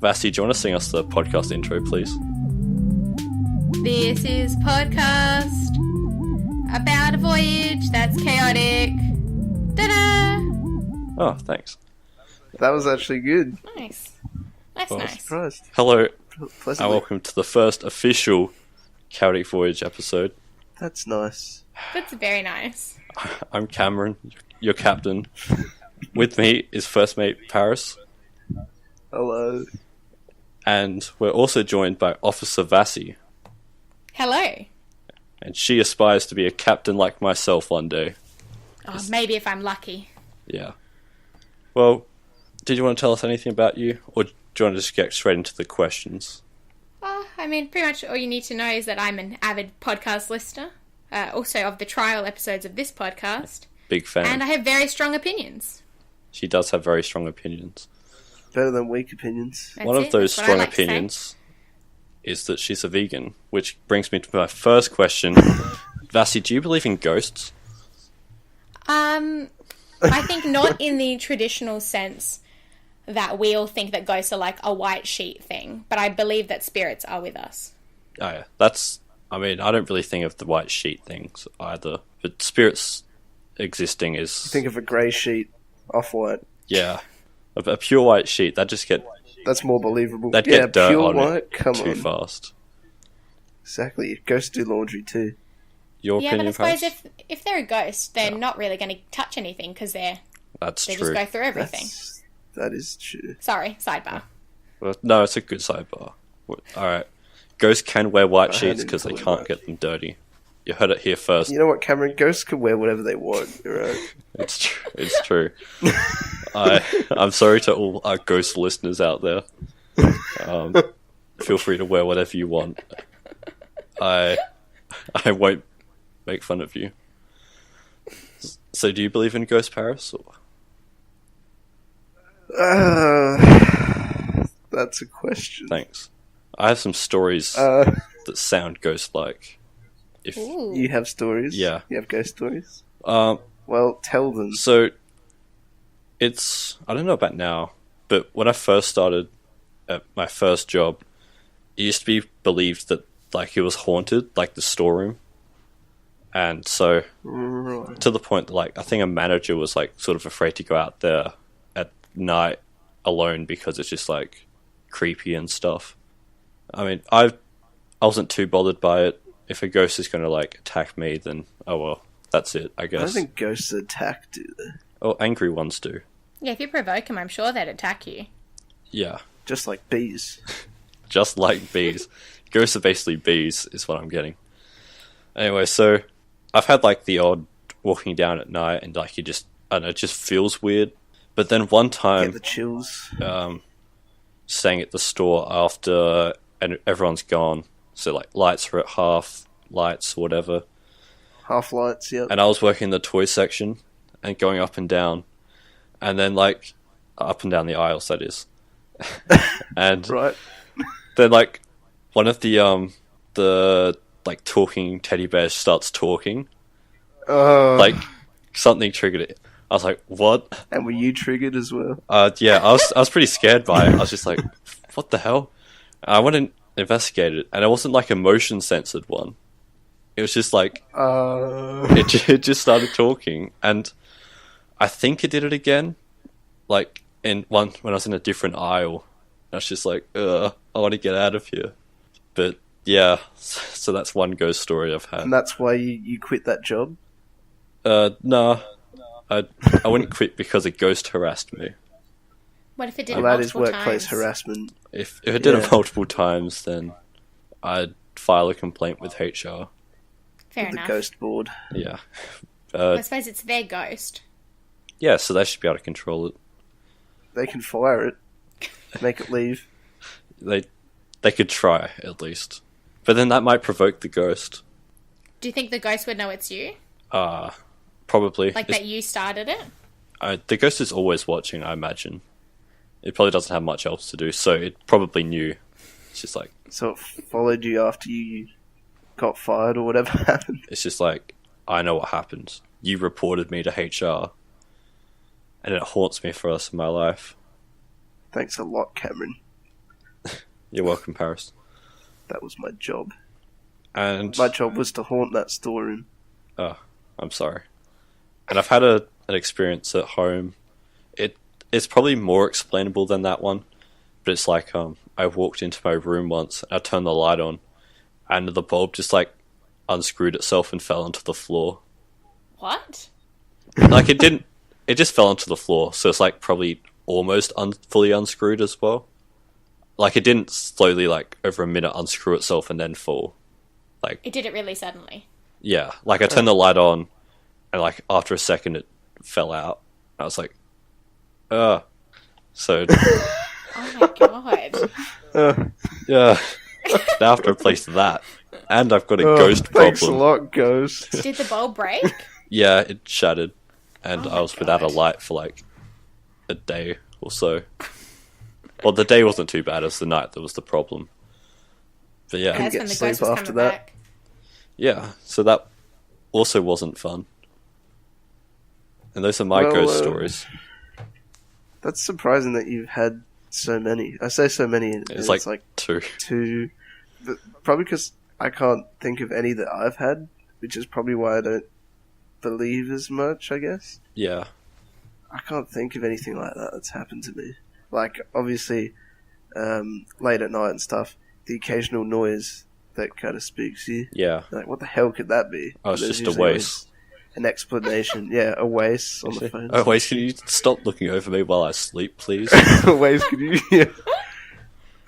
Vasi, do you want to sing us the podcast intro, please? This is podcast about a voyage that's chaotic. Ta-da! Oh, thanks. That was actually good. Nice. Nice, Well, nice. Surprised. Hello, and Pleasantly. welcome to the first official Chaotic Voyage episode. That's nice. That's very nice. I'm Cameron, your captain. With me is first mate Paris, Hello. and we're also joined by Officer Vasi, Hello. and she aspires to be a captain like myself one day. Oh, maybe if I'm lucky. Yeah. Well, did you want to tell us anything about you, or do you want to just get straight into the questions? I mean, pretty much all you need to know is that I'm an avid podcast listener, also of the trial episodes of this podcast, Big fan. and I have very strong opinions. She does have very strong opinions. Better than weak opinions. That's One of it. those That's what I strong like to say. opinions is that she's a vegan, which brings me to my first question. Vasi, do you believe in ghosts? I think not in the traditional sense that we all think that ghosts are like a white sheet thing, but I believe that spirits are with us. Oh yeah, I don't really think of the white sheet things either, but spirits existing is... Think of a grey sheet, off-white. Yeah. A pure white sheet, that'd just get... That's more believable. That'd yeah, get dirt pure on white. it Come too on. fast. Exactly. Ghosts do laundry too. Your Yeah, but I opinion, suppose Paris? if they're a ghost, they're not really going to touch anything because they That's just true. go through everything. That is true. Sorry, sidebar. Well, no, it's a good sidebar. Alright. Ghosts can wear white I sheets hadn't because they thought of can't that. get them dirty. You heard it here first. You know what, Cameron? Ghosts can wear whatever they want. You're right. It's true. It's true. I'm sorry to all our ghost listeners out there. Feel free to wear whatever you want. I won't make fun of you. So, do you believe in ghost Paris? Or? That's a question. Thanks. I have some stories Uh, that sound ghost-like. If Ooh. you have stories? Yeah. You have ghost stories? um, Well, tell them. so it's I don't know about now, but when I first started at my first job, it used to be believed that like it was haunted, like the storeroom, and so Right. to the point that like I think a manager was like sort of afraid to go out there at night alone because it's just like creepy and stuff. I mean, I wasn't too bothered by it. If a ghost is going to like attack me, then oh well, that's it, I I guess. don't think ghosts attack, do they? Oh, angry ones do. Yeah, if you provoke them, I'm sure they'd attack you. Yeah, Just like bees. just like bees. Ghosts are basically bees, is what I'm getting. Anyway, so I've had like the odd walking down at night, and like I don't know, it just feels weird. But then one Get time, the chills. staying at the store after and everyone's gone, so like lights are at half, lights or whatever, Half lights, yep. and I was working in the toy section and going up and down, and then like up and down the aisles, that is, and Right. then like one of the like talking teddy bears starts talking, like something triggered it. I was like, what? And were you triggered as well? Yeah, I was pretty scared by it. I was just like, what the hell? And I went and investigated it, and it wasn't like a motion censored one. It was just like it just started talking, and I think it did it again, like in one when I was in a different aisle. I was just like, I want to get out of here. But yeah, so that's one ghost story I've had. And that's why you quit that job? No, I wouldn't quit because a ghost harassed me. What if it did Well, it that is multiple workplace times? harassment. If it did Yeah. it multiple times, then I'd file a complaint with HR. Fair The enough. ghost board. Yeah. I suppose it's their ghost. Yeah, so they should be able to control it. They can fire it. Make it leave. They could try, at least. But then that might provoke the ghost. Do you think the ghost would know it's you? Probably. Like that you started it? The ghost is always watching, I imagine. It probably doesn't have much else to do, so it probably knew. It's just like... So it followed you after you got fired or whatever happened? It's just like, I know what happened. You reported me to HR. And it haunts me for the rest of my life. Thanks a lot, Cameron. You're welcome, Paris. That was my job. And my job was to haunt that storeroom. Oh, I'm sorry. And I've had an experience at home. It's probably more explainable than that one, but it's like I walked into my room once and I turned the light on, and the bulb just like unscrewed itself and fell onto the floor. What? Like it didn't. It just fell onto the floor, so it's like probably almost fully unscrewed as well. Like it didn't slowly, like over a minute, unscrew itself and then fall. Like it did it really suddenly. Yeah, like I turned the light on, and like after a second it fell out. I was like, so. Oh my god. Yeah. Now I have to replace that, and I've got a ghost thanks problem. A lot, ghost. Did the bulb break? Yeah, it shattered, and Oh I was my without a God. light for like a day or so. Well, the day wasn't too bad; it was the night that was the problem. But yeah, That's get when the sleep ghost was after coming that. back. yeah. So that also wasn't fun. And those are my ghost stories. That's surprising that you've had so many. I say so many. And It's it's like two. two. But probably because I can't think of any that I've had, which is probably why I don't believe as much, I guess. Yeah, I can't think of anything like that that's happened to me. Like, obviously, late at night and stuff, the occasional noise that kind of spooks you. yeah. Like, what the hell could that be? Oh, it's There's just a usually waste. An explanation. Yeah, a waste on the phone. Oh wait, can you stop looking over me while I sleep, please? A waste, could you? Yeah.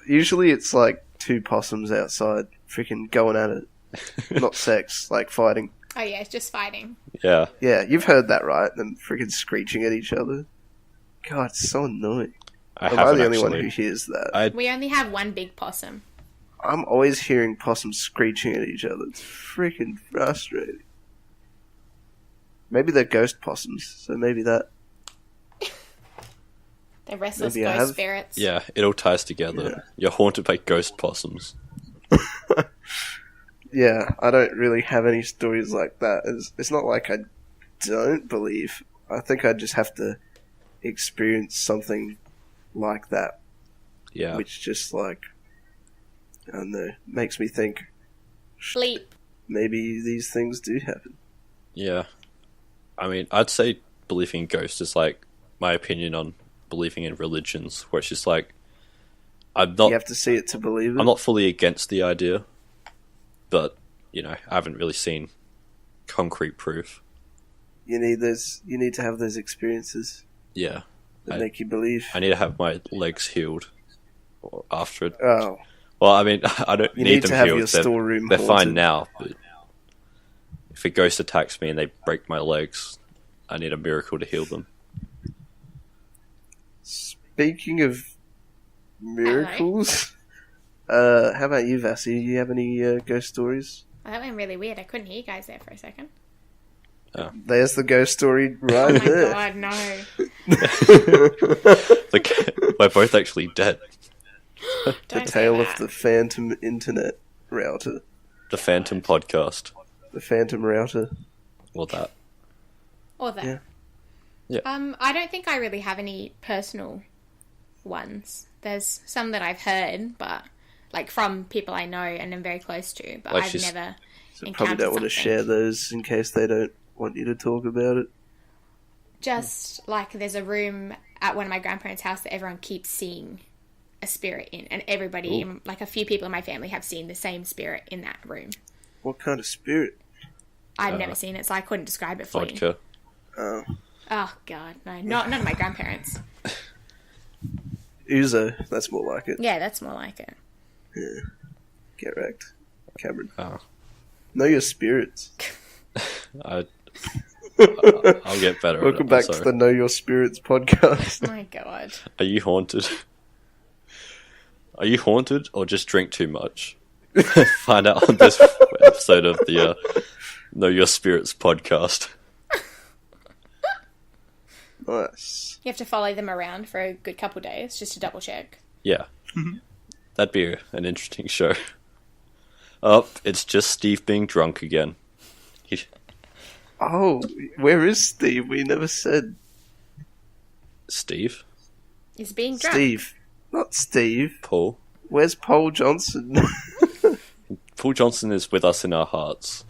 Usually it's like two possums outside, freaking going at it. Not sex, like fighting. Oh yeah, it's just fighting. Yeah. Yeah, you've heard that, right? Them freaking screeching at each other. God, it's so annoying. Am I haven't the only one actually. who hears that? We only have one big possum. I'm always hearing possums screeching at each other. It's freaking frustrating. Maybe they're ghost possums, so maybe that. They're restless Maybe I ghost have. spirits. Yeah, it all ties together. Yeah. You're haunted by ghost possums. Yeah, I don't really have any stories like that. It's not like I don't believe. I think I just have to experience something like that, Yeah. which just like, I don't know, makes me think Sleep. maybe these things do happen. Yeah. I mean, I'd say believing in ghosts is like my opinion on believing in religions, where it's just like I'm You have to see it to believe it. not fully against the idea, but you know, I haven't really seen concrete proof. You need to have those experiences Yeah. that make you believe. I need to have my legs healed after it. Oh, Well, I mean, I don't you need need them to have healed. your storeroom They're haunted. fine now, but if a ghost attacks me and they break my legs, I need a miracle to heal them. Speaking of miracles, how about you, Vasi? Do you have any ghost stories? Well, that went really weird. I couldn't hear you guys there for a second. There's the ghost story Oh right my there. god, no. We're both actually dead. The Don't say tale of that. the phantom internet router. The Phantom Podcast. The phantom router. Or that. Or that. Yeah. Yeah. I don't think I really have any personal ones. There's some that I've heard, but like from people I know and am very close to, but Like I've she's- never So encountered probably don't want to something. share those in case they don't want you to talk about it. Just like there's a room at one of my grandparents' house that everyone keeps seeing a spirit in, and everybody, like a few people in my family, have seen the same spirit in that room. What kind of spirit? I've never seen it, so I couldn't describe it for you. Vodka. Oh, Oh god, no, none of my grandparents. Uzo. That's more like it. Yeah, that's more like it. Yeah. Get wrecked, Cameron. Oh. Know your spirits. I'll get better at Welcome it. back I'm to sorry. the Know Your Spirits podcast. Oh my god. Are you haunted? Are you haunted or just drink too much? Find out on this episode of the Know Your Spirits podcast. Nice. You have to follow them around for a good couple days just to double check. Yeah. That'd be an interesting show. Oh, it's just Steve being drunk again. Oh, where is Steve? We never said Steve? Is being drunk. Steve. Not Steve. Paul? Where's Paul Johnson? Paul Johnson is with us in our hearts.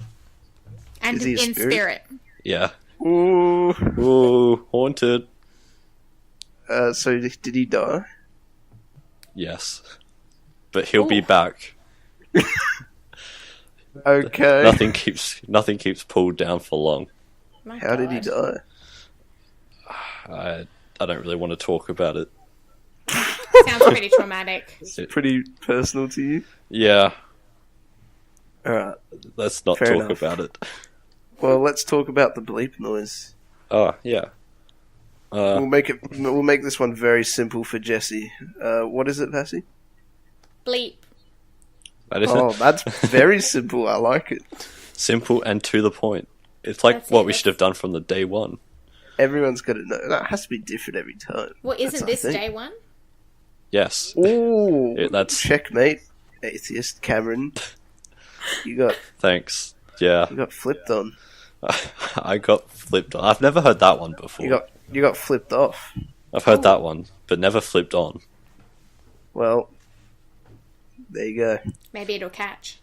And Is he a in spirit? spirit. Yeah. Ooh. Ooh, haunted. So did he die? Yes. But he'll be back. Okay. Nothing keeps Paul down for long. My How did he God. die? I don't really want to talk about it. Sounds pretty traumatic. Pretty personal to you? Yeah, Alright. let's not Fair talk enough. about it. Well, let's talk about the bleep noise. Oh, yeah. We'll make this one very simple for Jesse. What is it, Vasi? Bleep. That is Oh, that's very simple. I like it. simple and to the point. It's like That's what it, we should have done from the day one. Everyone's got to know. That has to be different every time. Well, isn't That's, I this think. day one? Yes. Ooh, That's- checkmate, atheist Cameron. You got Thanks. Yeah. flipped on. I got flipped on. I've never heard that one before. You got flipped off. I've heard that one, but never flipped on. Well, there you go. Maybe it'll catch.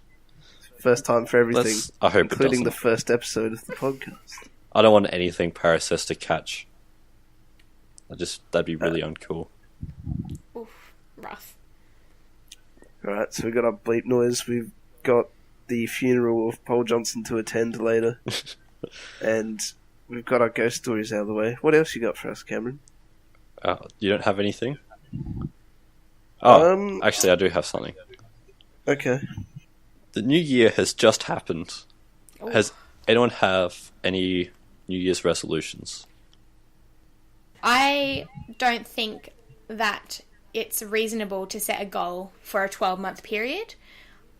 First time for everything, I hope it including the doesn't. first episode of the podcast. I don't want anything Paris says to catch. That'd be really uncool. Oof, rough. Alright, so we got our bleep noise. We've got the funeral of Paul Johnson to attend later. And we've got our ghost stories out of the way. What else you got for us, Cameron? You don't have anything? Oh, Um, actually, I do have something. Okay. The new year has just happened. Oh. Has anyone have any New Year's resolutions? I don't think that it's reasonable to set a goal for a 12-month period.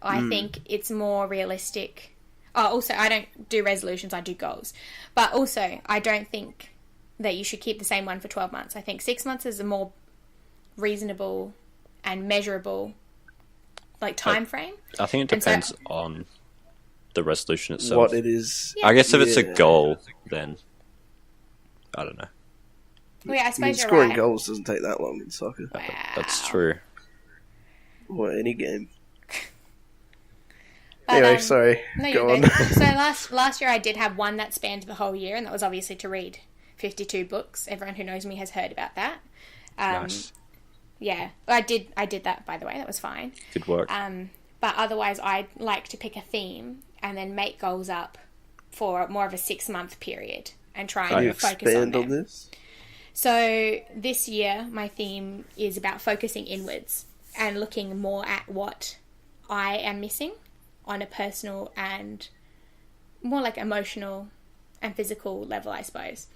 I think it's more realistic. Oh, also, I don't do resolutions, I do goals. But also, I don't think that you should keep the same one for 12 months. I think 6 months is a more reasonable and measurable time frame. I think it And so- depends on the resolution itself. What it is. I guess if it's a Yeah. goal, then I don't know. Well, yeah, I I mean, suppose you're scoring right. goals doesn't take that long in soccer. Wow. That's true. Or any game. But, Anyway, sorry. No, Go you're on. good. So last year I did have one that spanned the whole year, and that was obviously to read 52 books. Everyone who knows me has heard about that. Nice. Yeah, I did that, by the way. That was fine. Good work. But otherwise, I'd like to pick a theme and then make goals up for more of a 6-month period and try Can you and focus on expand them. on this? So this year, my theme is about focusing inwards and looking more at what I am missing on a personal and more like emotional and physical level, I suppose.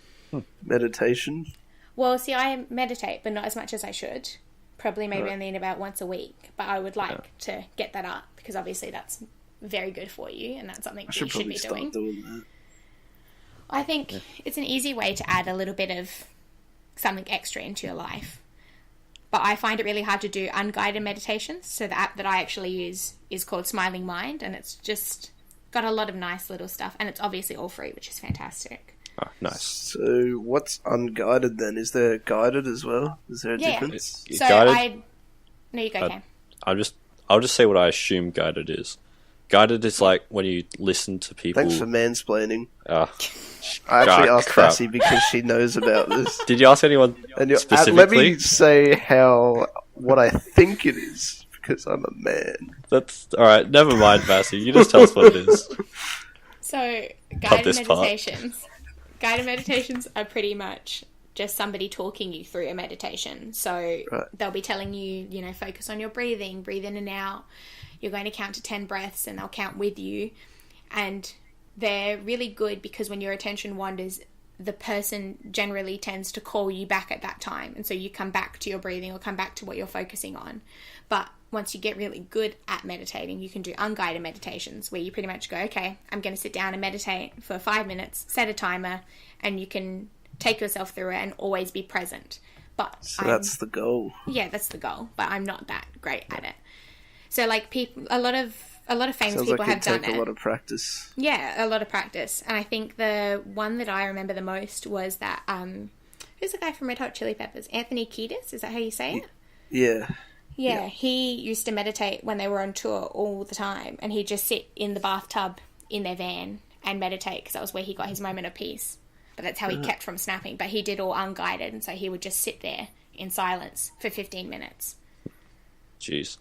Meditation? Well, see, I meditate, but not as much as I should. Probably maybe only in about once a week. But I would like to get that up because obviously that's very good for you and that's something I you should should probably be start doing. doing that. I think it's an easy way to add a little bit of something extra into your life. But I find it really hard to do unguided meditations. So the app that I actually use is called Smiling Mind, and it's just got a lot of nice little stuff. And it's obviously all free, which is fantastic. Oh, nice. So, what's unguided then? Is there guided as well? Is there a Yeah. difference? So Guided? No, you go, Cam. I'll just say what I assume guided is. Guided is like when you listen to people. Thanks for mansplaining. Ah, I actually Ah, asked crap. Vasi because she knows about this. did you ask anyone And let specifically? me say what I think it is, because I'm a man. That's all right. Never mind, Vasi. You just tell us what it is. So Cut this part. guided meditations are pretty much just somebody talking you through a meditation. So Right. they'll be telling you, focus on your breathing, breathe in and out. You're going to count to 10 breaths and they'll count with you. And they're really good because when your attention wanders, the person generally tends to call you back at that time. And so you come back to your breathing or come back to what you're focusing on. But once you get really good at meditating, you can do unguided meditations where you pretty much go, okay, I'm going to sit down and meditate for 5 minutes, set a timer, and you can take yourself through it and always be present. But So that's the goal. yeah, that's the goal. But I'm not that great at it. So like a lot of famous Sounds people like have it done take it. a lot of practice. Yeah, a lot of practice. And I think the one that I remember the most was that, who's the guy from Red Hot Chili Peppers? Anthony Kiedis? Is that how you say it? Yeah. Yeah, he used to meditate when they were on tour all the time, and he'd just sit in the bathtub in their van and meditate because that was where he got his moment of peace. But that's how he kept from snapping. But he did all unguided, and so he would just sit there in silence for 15 minutes. Jeez.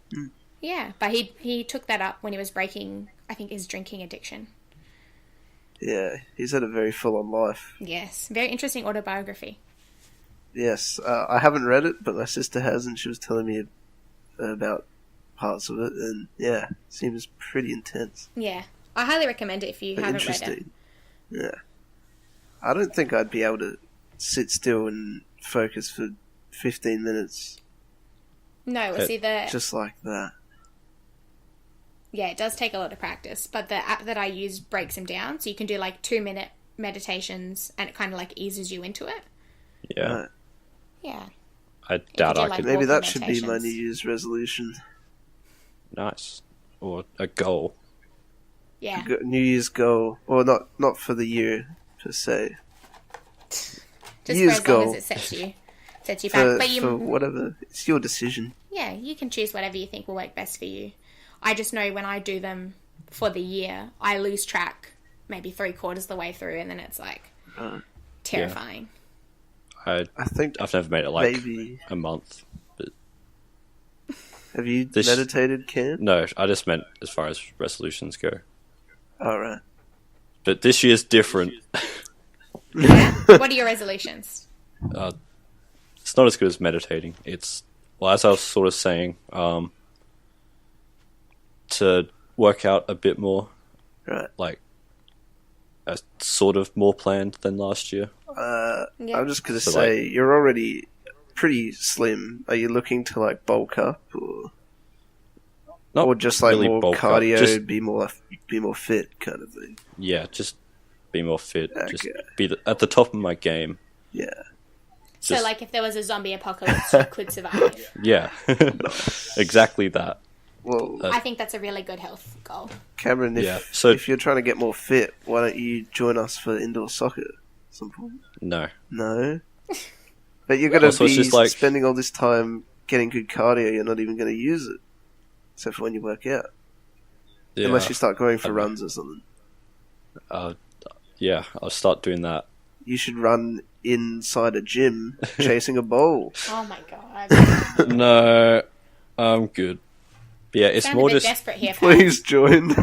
Yeah, but he took that up when he was breaking, I think, his drinking addiction. Yeah, he's had a very full-on life. Yes, very interesting autobiography. Yes, I haven't read it, but my sister has, and she was telling me about parts of it, and yeah, it seems pretty intense. Yeah, I highly recommend it if you haven't read it. Interesting. Yeah. I don't think I'd be able to sit still and focus for 15 minutes. No, it's either... Just like that. Yeah, it does take a lot of practice, but the app that I use breaks them down, so you can do like 2-minute meditations, and it kind of like eases you into it. Yeah. Right. Yeah. I doubt I could. Maybe that should be my New Year's resolution. Nice. Or a goal. Yeah. New Year's goal. Well, not for the year, per se. Just Year's for as long goal. as it sets you back. But for whatever. It's your decision. Yeah, you can choose whatever you think will work best for you. I just know when I do them for the year, I lose track maybe 3/4 of the way through, and then it's like terrifying. Yeah. I think I've never made it like maybe a month. But have you meditated, Cam? No, I just meant as far as resolutions go. All right. But this year's different. Yeah? What are your resolutions? It's not as good as meditating. It's, well, as I was sort of saying, to work out a bit more. Right. Like, sort of more planned than last year. Yeah. I'm just going to say, you're already pretty slim. Are you looking to, like, bulk up? Or just, like, really more cardio, just, be more fit kind of thing? Yeah, just be more fit. Okay. Just be at the top of my game. Yeah. So, like, if there was a zombie apocalypse, you could survive. Yeah. Exactly that. Well, I think that's a really good health goal. Cameron, if you're trying to get more fit, why don't you join us for indoor soccer at some point? No. No? But you're going to be spending all this time getting good cardio, you're not even going to use it. Except for when you work out. Yeah, unless you start going for runs or something. Yeah, I'll start doing that. You should run inside a gym chasing a bowl. Oh my god. No, I'm good. Yeah, it's more just desperate here, please join.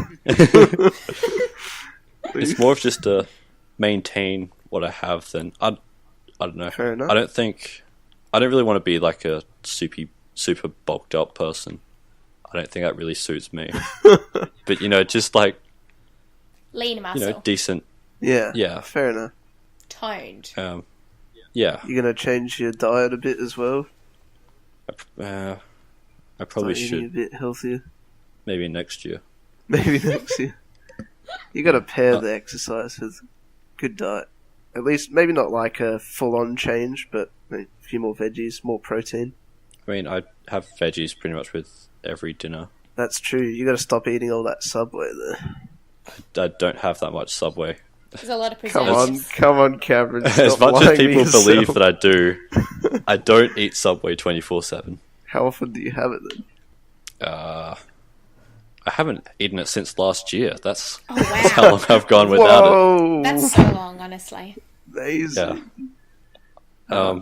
It's more of just to maintain what I have than I don't know. Fair enough. I don't really want to be like a super bulked up person. I don't think that really suits me. But just like lean muscle. Decent. Yeah. Yeah. Fair enough. Toned. Yeah. You're gonna change your diet a bit as well. I probably should. A bit healthier. Maybe next year. Maybe next year. You got to pair the exercise with good diet. At least, maybe not like a full-on change, but a few more veggies, more protein. I mean, I have veggies pretty much with every dinner. That's true. You got to stop eating all that Subway there. I don't have that much Subway. There's a lot of preservatives. Come on, Cameron. As much as people believe that I do, I don't eat Subway 24/7. How often do you have it then? I haven't eaten it since last year. That's wow. how long I've gone without it. That's so long, honestly. Amazing. Yeah.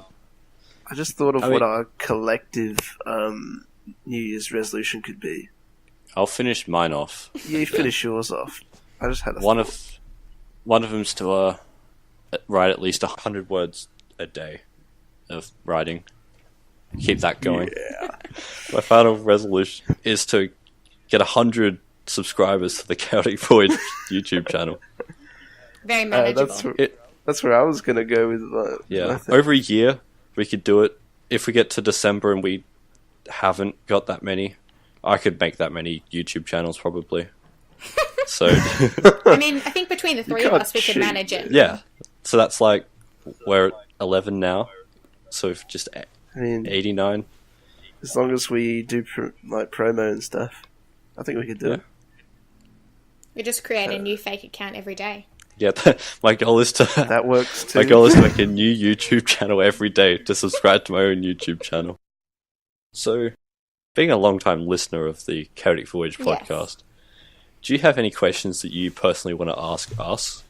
I just thought of what our collective New Year's resolution could be. I'll finish mine off. You finish yours off. I just had a one of them's to write at least 100 words a day of writing. Keep that going. Yeah. My final resolution is to get 100 subscribers to the Chaotic Voyage YouTube channel. Very manageable. That's where I was going to go with yeah. Over a year, we could do it. If we get to December and we haven't got that many, I could make that many YouTube channels probably. So I mean, I think between the three of us, we could manage it. Yeah. So that's like, we're at 11 now. So if just 89. As long as we do promo and stuff, I think we could do it. We just create a new fake account every day. Yeah, my goal is to... That works too. My goal is to make a new YouTube channel every day to subscribe to my own YouTube channel. So, being a long-time listener of the Chaotic Voyage podcast, do you have any questions that you personally want to ask us?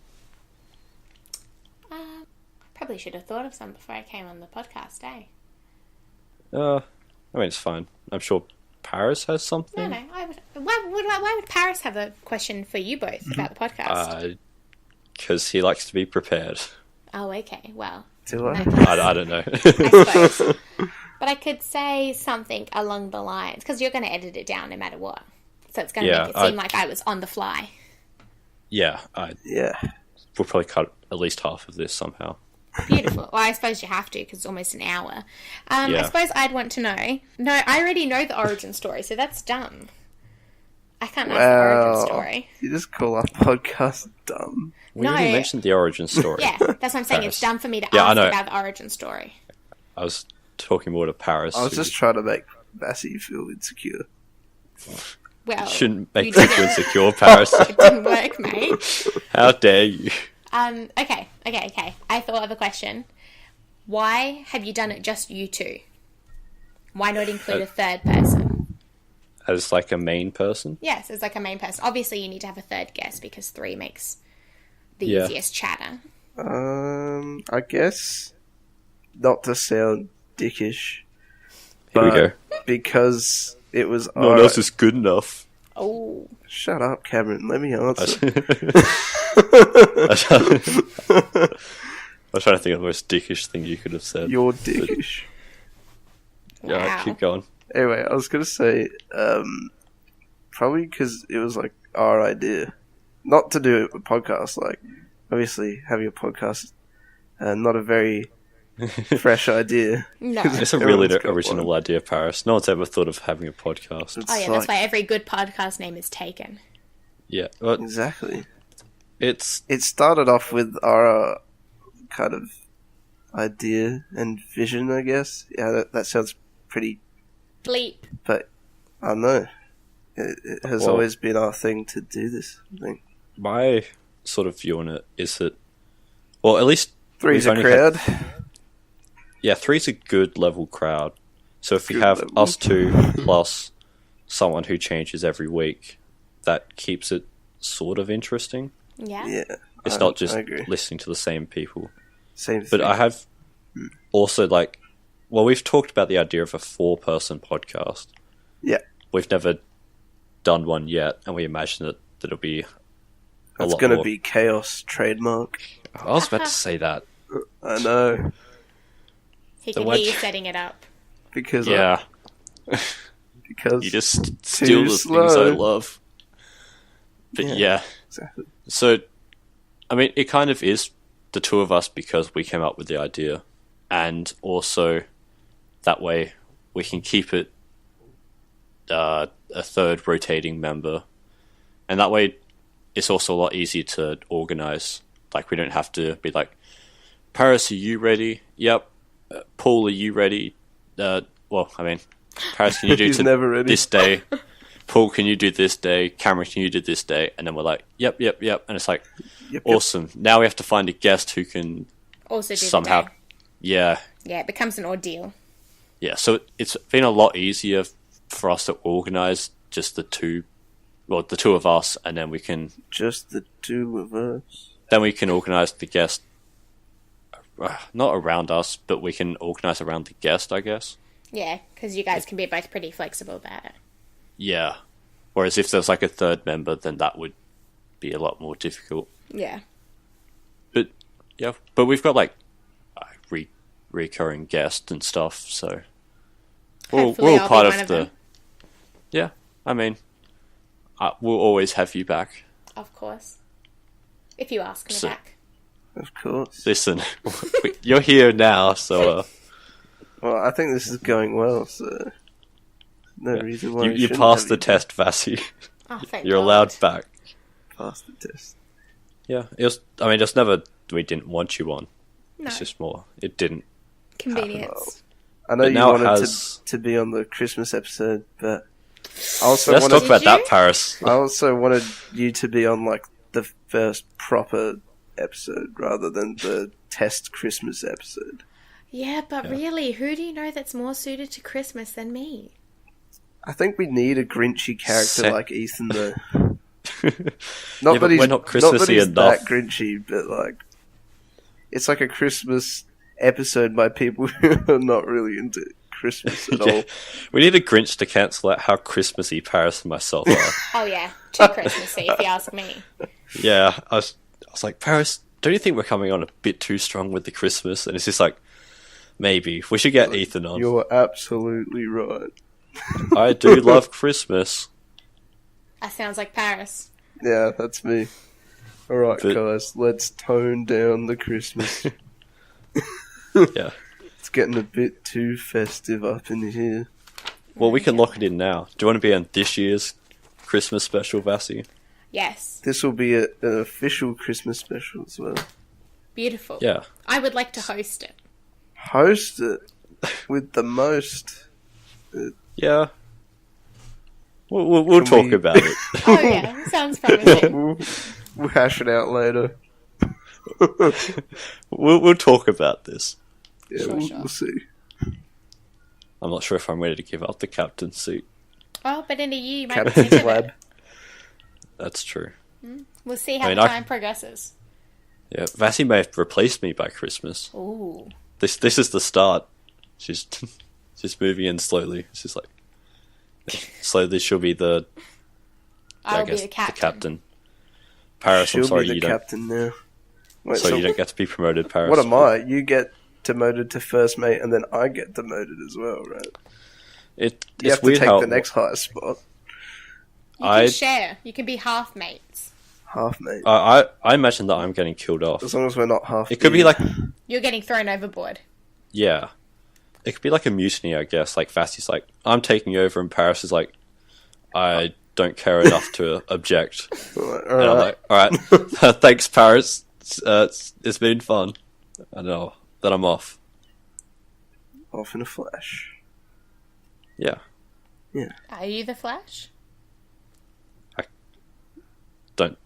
Probably should have thought of some before I came on the podcast, eh? I mean, it's fine. I'm sure Paris has something. No. Why would Paris have a question for you both about the podcast? Because he likes to be prepared. Oh, okay. Well, Do I? I don't know. I suppose. But I could say something along the lines, because you're going to edit it down no matter what. So it's going to make it seem like I was on the fly. Yeah. Yeah. We'll probably cut at least half of this somehow. Beautiful. Well, I suppose you have to, because it's almost an hour. I suppose I'd want to know... No, I already know the origin story, so that's dumb. I can't ask the origin story. You just call our podcast dumb. We already mentioned the origin story. Yeah, that's what I'm saying. It's dumb for me to ask about the origin story. I was talking more to Paris. I was just trying to make Vasi feel insecure. Well, you shouldn't make people insecure, Paris. It didn't work, mate. How dare you? Okay. I thought of a question. Why have you done it just you two? Why not include a third person? As like a main person? Yes, as like a main person. Obviously, you need to have a third guest because 3 makes the easiest chatter. I guess not to sound dickish. Here we go. Because it was... No one else is good enough. Oh. Shut up, Cameron. Let me answer. I was trying to think of the most dickish thing you could have said. You're dickish. Yeah, Wow. keep going. Anyway, I was going to say, probably because it was like our idea. Not to do a podcast, like, obviously having a podcast, not a very fresh idea. No. It's a really original idea, Paris. No one's ever thought of having a podcast. That's why every good podcast name is taken. Yeah. Well, exactly. It started off with our kind of idea and vision, I guess. Yeah, that sounds pretty... Bleep. But, I don't know. It has always been our thing to do this, I think. My sort of view on it is that... Well, at least... 3's a crowd. Yeah, 3's a good level crowd. So if you have us two plus someone who changes every week, that keeps it sort of interesting. Yeah. It's not just listening to the same people. Same thing. But I have also, like... Well, we've talked about the idea of a 4-person podcast. Yeah. We've never done one yet, and we imagine that it'll be a lot more. It's going to be Chaos trademark. I was about to say that. I know. He can hear you setting it up. Because because you just steal the things I love. But yeah. Exactly. So, I mean, it kind of is the two of us because we came up with the idea, and also that way we can keep it a third rotating member, and that way it's also a lot easier to organize. Like, we don't have to be like, Paris, are you ready? Yep. Paul, are you ready? Well, I mean, Paris, can you do this day? Paul, can you do this day? Cameron, can you do this day? And then we're like, yep. And it's like, awesome. Now we have to find a guest who can also do somehow... the day. Yeah. Yeah, it becomes an ordeal. Yeah, so it's been a lot easier for us to organise just the two of us, and then we can... Just the two of us? Then we can organise the guest, not around us, but we can organise around the guest, I guess. Yeah, because you guys can be both pretty flexible about it. Yeah. Whereas if there's like a third member, then that would be a lot more difficult. Yeah. But we've got like recurring guests and stuff, so we're all part of the... Yeah, I mean, we'll always have you back. Of course. If you ask me back. Of course. Listen, you're here now, so... Well, I think this is going well, so... No reason why you passed the test, Vasi. Oh, thank You're God. allowed back. Passed the test. Yeah, it's never... We didn't want you on. No. It's just more... It didn't Convenience. I know but you now wanted to be on the Christmas episode, but I also Let's talk about that, Paris. I also wanted you to be on like the first proper episode rather than the test Christmas episode. Yeah, but really, who do you know that's more suited to Christmas than me? I think we need a Grinchy character like Ethan, though. Not that he's, we're not Christmassy enough. That Grinchy, but like, it's like a Christmas episode by people who are not really into Christmas at all. We need a Grinch to cancel out how Christmassy Paris and myself are. Oh yeah, too Christmassy if you ask me. Yeah, I was like, Paris, don't you think we're coming on a bit too strong with the Christmas? And it's just like, maybe we should get Ethan on. You're absolutely right. I do love Christmas. That sounds like Paris. Yeah, that's me. Alright, guys, let's tone down the Christmas. Yeah. It's getting a bit too festive up in here. Well, we can lock it in now. Do you want to be on this year's Christmas special, Vasi? Yes. This will be an official Christmas special as well. Beautiful. Yeah. I would like to host it. Host it with the most. Yeah. We'll talk about it. Oh yeah, sounds promising. We'll hash it out later. We'll talk about this. Yeah, Sure. We'll see. I'm not sure if I'm ready to give up the captain seat. Oh, but in a year you might Captain's consider lab. it. That's true. We'll see how time progresses. Yeah, Vasi may have replaced me by Christmas. Ooh. This is the start. She's moving in slowly. She's like, slowly she'll be the. I'll be the captain. The captain. Paris, She'll I'm sorry be the you captain now. Wait, so you don't get to be promoted, Paris. What am I? You get demoted to first mate, and then I get demoted as well, right? You It's have to weird take how the next highest spot. You can share. You can be half mates. Half mate. I imagine that I'm getting killed off. As long as we're not half. It could be like, You're getting thrown overboard. yeah, it could be like a mutiny, I guess. Like Vasi's like, I'm taking over, and Paris is like, I don't care enough to object. All And I'm like, all right, thanks, Paris. It's been fun. I know. Then I'm off. Off in a flash. Yeah. Yeah. Are you the Flash? Don't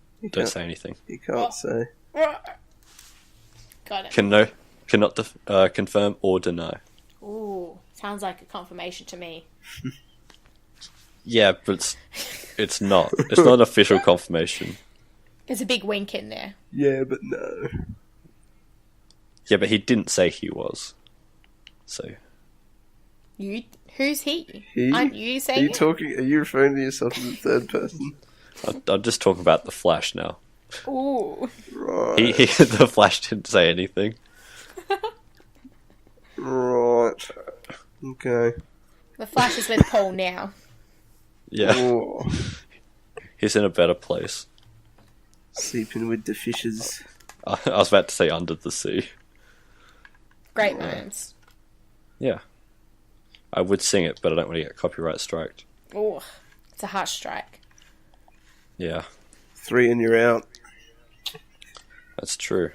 say anything. You can't say. Got it. Cannot confirm or deny. Ooh, sounds like a confirmation to me. Yeah, but it's not. It's not an official confirmation. There's a big wink in there. Yeah, but no. Yeah, but he didn't say he was. So. Who's he? He? Aren't you saying it? Are you referring to yourself as a third person? I'm just talking about the Flash now. Ooh. Right. The Flash didn't say anything. Right. Okay. The Flash is with Paul now. Yeah. Oh. He's in a better place. Sleeping with the fishes. I was about to say under the sea. Great moments. Yeah. I would sing it, but I don't want to get copyright striked. Ooh. It's a harsh strike. Yeah. 3 and you're out. That's true.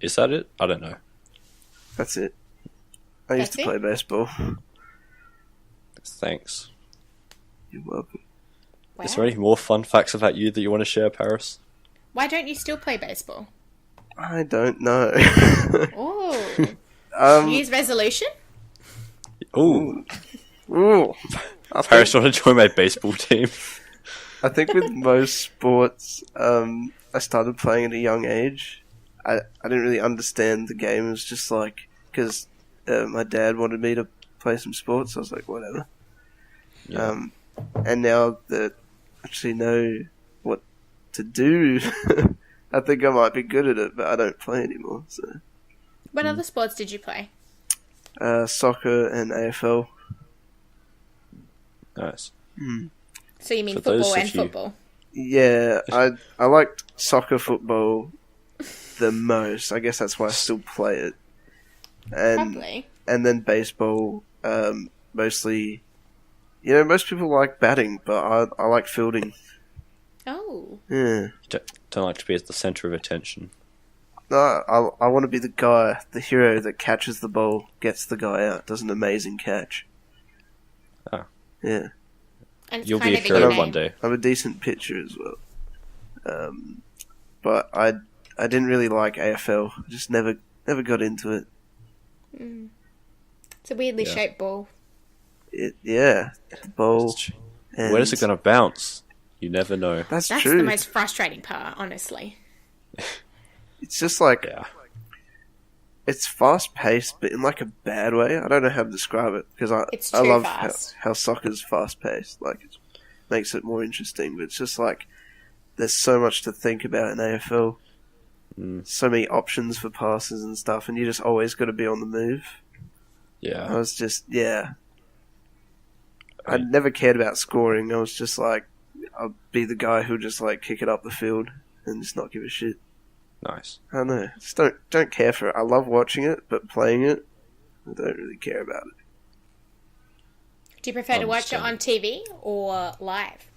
Is that it? I don't know. That's it. I used to play baseball. Thanks. You're welcome. Wow. Is there any more fun facts about you that you want to share, Paris? Why don't you still play baseball? I don't know. Ooh. New Year's resolution? Ooh. Ooh. Paris, want to join my baseball team? I think with most sports, I started playing at a young age. I didn't really understand the game. It was just like, because my dad wanted me to play some sports, so I was like, whatever. Yeah. And now that I actually know what to do, I think I might be good at it, but I don't play anymore. So, What other sports did you play? soccer and AFL. Nice. So you mean For those football of and you- football? Yeah, I liked soccer, football the most. I guess that's why I still play it. Probably. And then baseball, mostly. You know, most people like batting, but I like fielding. Oh. Yeah. You don't like to be at the centre of attention. No, I want to be the guy, the hero that catches the ball, gets the guy out, does an amazing catch. Ah. Yeah. And it's You'll kind be a of in your hero name. one day. I'm a decent pitcher as well. But I didn't really like AFL. I just never got into it. It's a weirdly Yeah. shaped ball. the ball. Where is it going to bounce? You never know. That's That's true. the most frustrating part, honestly. It's just like it's fast paced, but in like a bad way. I don't know how to describe it because I love how soccer's fast paced. Like it makes it more interesting, but it's just like there's so much to think about in AFL. So many options for passes and stuff, and you just always got to be on the move. Yeah. I was just I never cared about scoring. I was just like, I'll be the guy who'll just like kick it up the field and just not give a shit. Nice. I don't know. Just don't care for it. I love watching it, but playing it, I don't really care about it. Do you prefer to watch it on TV or live?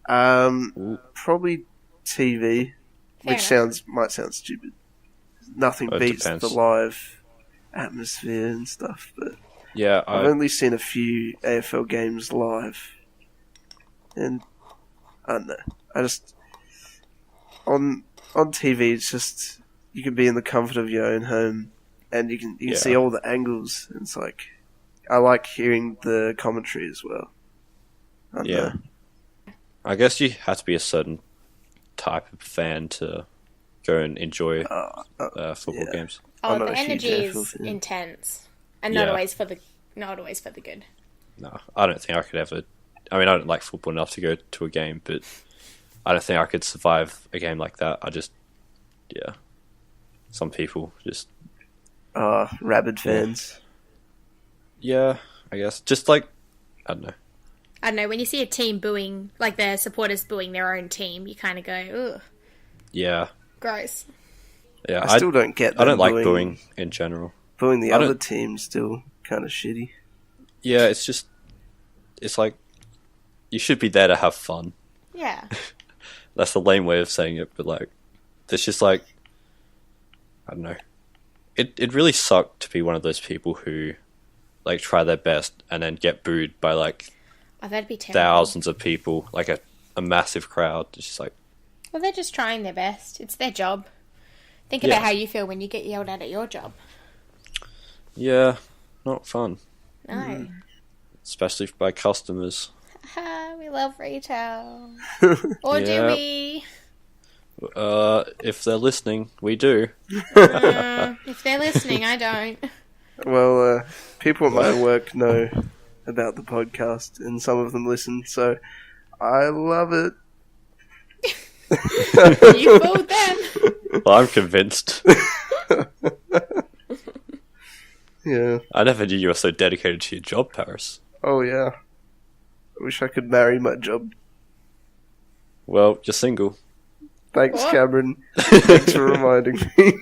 Probably TV, which might sound stupid. Nothing beats the live atmosphere and stuff, but yeah, I've only seen a few AFL games live, and I don't know. I just on TV, it's just you can be in the comfort of your own home, and you can see all the angles. And it's like I like hearing the commentary as well. I don't know. I guess you have to be a certain type of fan to go and enjoy football games. Oh, the energy is intense, and not always for the good. No, I don't think I could ever. I mean, I don't like football enough to go to a game, but I don't think I could survive a game like that. Some people just rabid fans. Yeah, I guess just like I don't know. When you see a team booing, like their supporters booing their own team, you kind of go, ugh. Yeah. Gross. Yeah, I still don't get that. I don't like booing in general. Booing the other team's still kind of shitty. Yeah, it's like you should be there to have fun. Yeah. That's a lame way of saying it, but like it's just like I don't know. It really sucked to be one of those people who like try their best and then get booed by like that'd be terrible. Thousands of people, like a massive crowd. It's just like, well, they're just trying their best. It's their job. Think about how you feel when you get yelled at your job. Yeah, not fun. No. Especially by customers. We love retail. Or do we? If they're listening, we do. If they're listening, I don't. Well, people at my work know about the podcast, and some of them listen, so I love it. You fooled them. Well, I'm convinced. Yeah. I never knew you were so dedicated to your job, Paris. Oh, yeah. I wish I could marry my job. Well, you're single. Thanks, Cameron. Thanks for reminding me.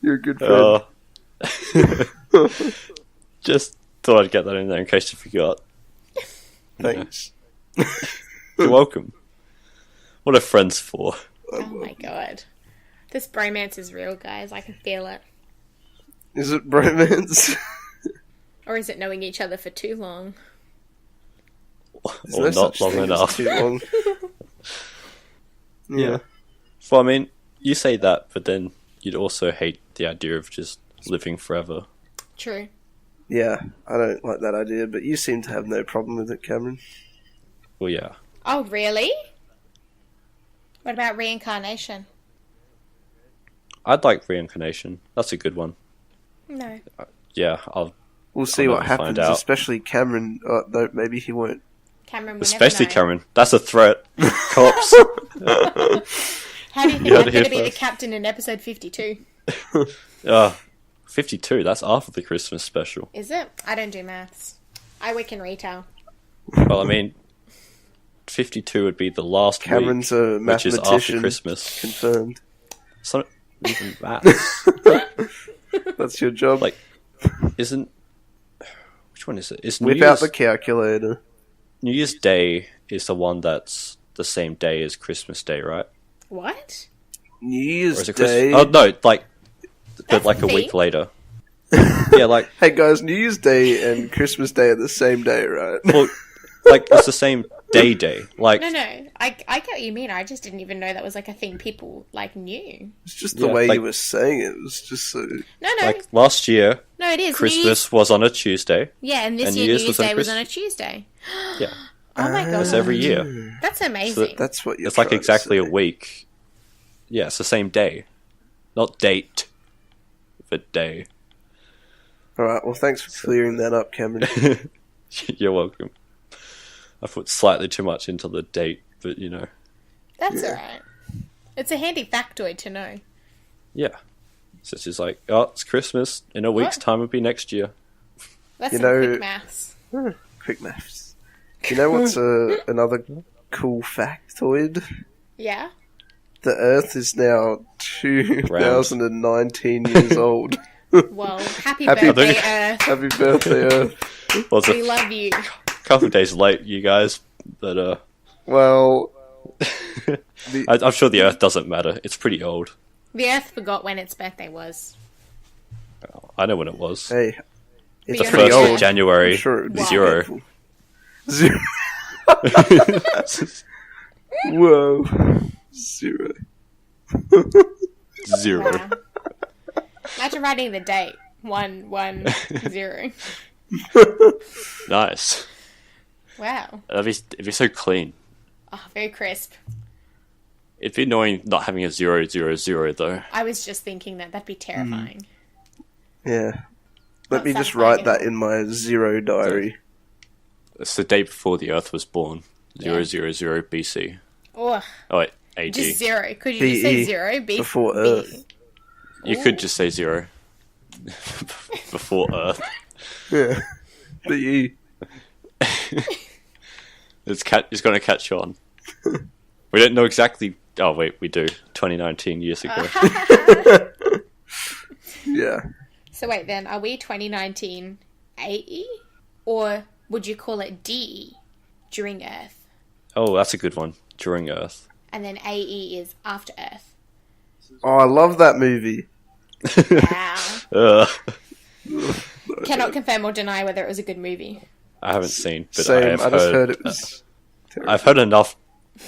You're a good friend. Just thought I'd get that in there in case you forgot. Thanks. You're welcome. What are friends for? Oh my god. This bromance is real, guys. I can feel it. Is it bromance? Or is it knowing each other for too long? Or not long enough. Too long. Yeah. Well, I mean, you say that, but then you'd also hate the idea of just living forever. True. Yeah, I don't like that idea, but you seem to have no problem with it, Cameron. Well, yeah. Oh, really? What about reincarnation? I'd like reincarnation. That's a good one. No. Yeah, We'll see what happens, especially Cameron. No, maybe he won't. Cameron will Especially never know. Cameron. That's a threat. Cops. How do you think I'm going to be the captain in episode 52? 52, that's after the Christmas special. Is it? I don't do maths. I work in retail. Well, I mean, 52 would be the last Cameron's week, a which is mathematician. after Christmas. Confirmed. It's not even maths. That's your job. Like, isn't... Which one is it? Is Whip out the calculator. New Year's Day is the one that's the same day as Christmas Day, right? What? New Year's Day? Oh, no, like... But That's like the a thing. week later. Yeah, like... Hey guys, New Year's Day and Christmas Day are the same day, right? Well, like, it's the same day. Like No. I get what you mean. I just didn't even know that was like a thing people like knew. It's just the way you were saying it. It was just so... No. Like last year, No, it is. Christmas was on a Tuesday. Yeah, and this year New Year's Day was on a Tuesday. Yeah. Oh my god. That's every year. That's amazing. So that's what you're It's like trying exactly to a say. week. Yeah, it's the same day. Not date, but day. Alright, well thanks for clearing that up, Cameron. You're welcome. I put slightly too much into the date, but you know. That's alright. It's a handy factoid to know. Yeah. So it's just like, oh, it's Christmas. In a week's time, it'll be next year. That's You some know- quick maths. Quick maths. You know what's another cool factoid? Yeah? The Earth is now 2019 years old. Well, happy Happy birthday, birthday. Earth. Happy birthday, Earth. Well, it's We a love you. couple of days late, you guys, but Well, I'm sure the Earth doesn't matter. It's pretty old. The Earth forgot when its birthday was. I know when it was. hey, it's But you're pretty not old. sure. of January. I'm sure it would be Zero. painful. Zero. Whoa. Zero. Zero. Wow. Imagine writing the date. 110. Nice. Wow. It'd be so clean. Oh, very crisp. It'd be annoying not having a 000 though. I was just thinking that'd be terrifying. Yeah. Let Not me just satisfying write at that in my zero diary. It's the day before the Earth was born. Yeah. 000 BC. Oh, Oh wait, AD. just zero. Could you just say BE, zero? before Earth. You could just say 0 before Earth. Yeah. BE. It's going to catch on. We don't know exactly. Oh wait, we do. 2019 years ago. Yeah. So wait, then, are we 2019 AE? Or would you call it DE, during Earth? Oh, that's a good one. During Earth. And then AE is after Earth. Oh, I love that movie. Wow. Ugh. Cannot confirm or deny whether it was a good movie. I haven't seen, but Same. I have just heard it was. I've heard enough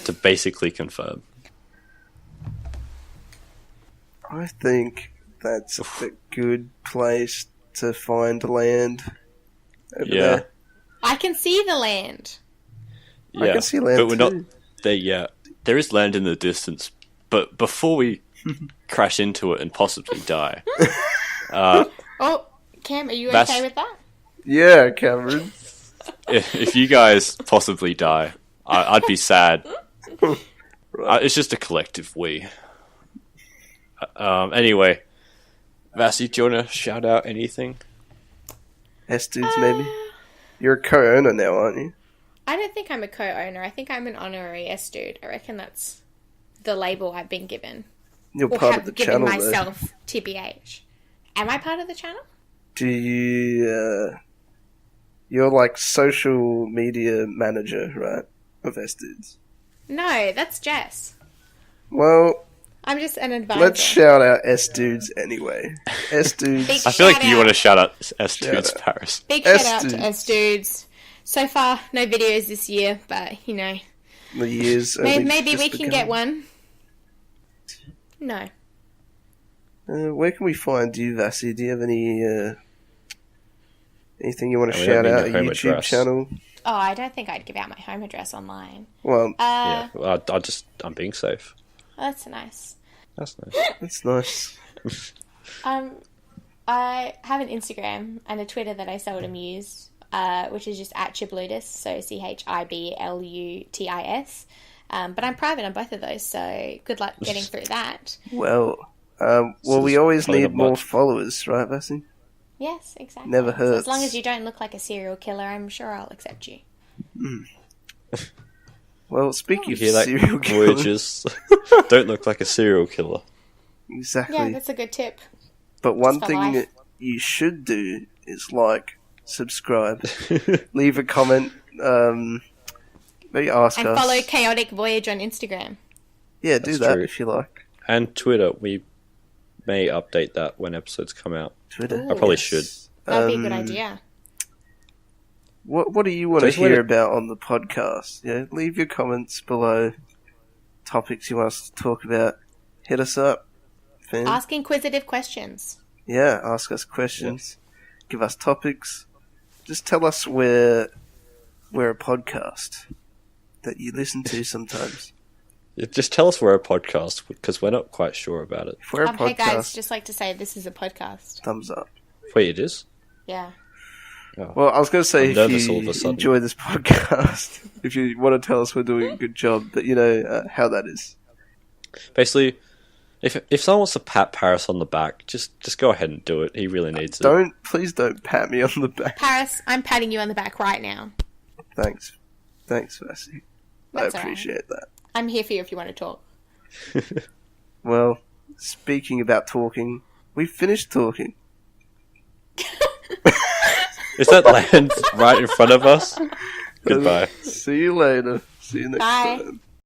to basically confirm. I think that's a good place to find land. Over Yeah. there. I can see the land. Yeah, can see land but we're too. not there yet. There is land in the distance, but before we crash into it and possibly die, Oh, Cam, are you That's- okay with that? Yeah, Cameron. if you guys possibly die, I'd be sad. It's just a collective we. Anyway, Vasi, do you want to shout out anything? S-Dudes, maybe? You're a co-owner now, aren't you? I don't think I'm a co-owner. I think I'm an honorary S-dude. I reckon that's the label I've been given. You're Or part have of the given channel, though. myself, TBH. Am I part of the channel? Do you, you're like social media manager, right? Of S-Dudes. No, that's Jess. Well, I'm just an advisor. let's shout out S-Dudes anyway. S-Dudes. Big I feel like shout you out. want to shout out S-Dudes Shout out. Paris. Big shout out to S-dudes. S-dudes. So far, no videos this year, but, you know, The years. maybe we can get one. No. Where can we find you, Vasi? Do you have any anything you want to We don't shout need out? A your home YouTube address. channel? Oh, I don't think I'd give out my home address online. Well, Yeah, well, I'm being safe. That's nice. That's nice. that's nice. I have an Instagram and a Twitter that I seldom use, which is just at Chiblutis, so CHIBLUTIS. But I'm private on both of those, so good luck getting through that. Well, So we there's always probably need not more much. followers, right, Vasi? Yes, exactly. Never So hurts. as long as you don't look like a serial killer, I'm sure I'll accept you. Well, speaking You of hear that, serial killers, Voyages? Don't look like a serial killer. exactly. Yeah, that's a good tip. But one for thing life. that you should do is like, subscribe, leave a comment, maybe ask And us. follow Chaotic Voyage on Instagram. Yeah, do That's that true. if you like. And Twitter, we may update that when episodes come out. Twitter. I probably Ooh. should. That'd be a good Um, idea. What do you want to hear about on the podcast? Yeah, leave your comments below. Topics you want us to talk about. Hit us up. Fam. Ask inquisitive questions. Yeah, ask us questions. Give us topics. Just tell us we're a podcast that you listen to sometimes. Just tell us we're a podcast, because we're not quite sure about it. If we're a podcast, hey guys, just like to say this is a podcast. Thumbs up. Wait, it is? Yeah. Oh. Well, I was going to say, if you enjoy this podcast, if you want to tell us we're doing a good job, but you know how that is. Basically, if someone wants to pat Paris on the back, just go ahead and do it. He really needs it. Please don't pat me on the back. Paris, I'm patting you on the back right now. Thanks, Vasi. I appreciate that. I'm here for you if you want to talk. Well, speaking about talking, we finished talking. Is that land right in front of us? Goodbye. See you later. See you next time.